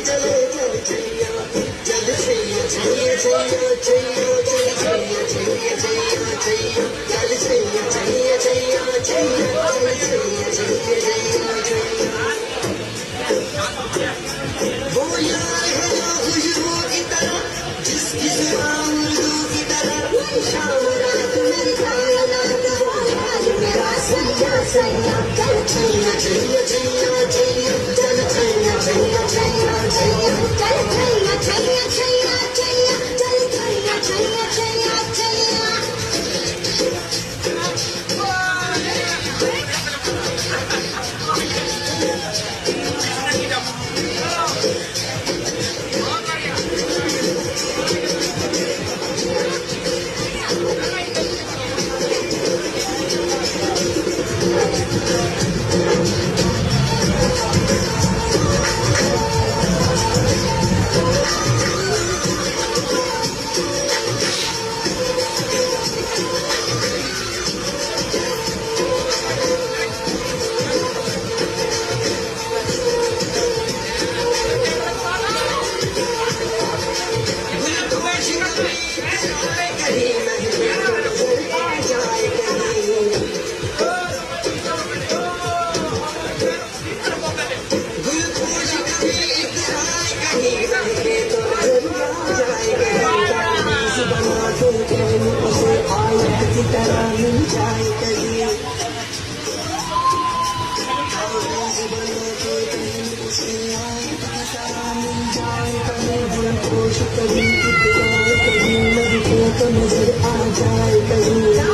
चले चल छैया चल छैया छैया छैया छैया चल छैया छैया छैया छैया चल छैया छैया छैया छैया चल छैया छैया छैया वो यार है जो खुशबू की तरह जिसकी सुबह उर्दू की तरह शाम रात मेरी कायनात वो यार मेरा सैया सैया चल छैया छैया छैया छैया चल छैया छैया छैया छैया चल छैया छैया छैया छैया चल छैया छैया छैया छैया की तरह मिल जाए कहीं उसे आए की तरह मिल जाए कहीं दिल खुश कभी कभी नजर आ जाए कहीं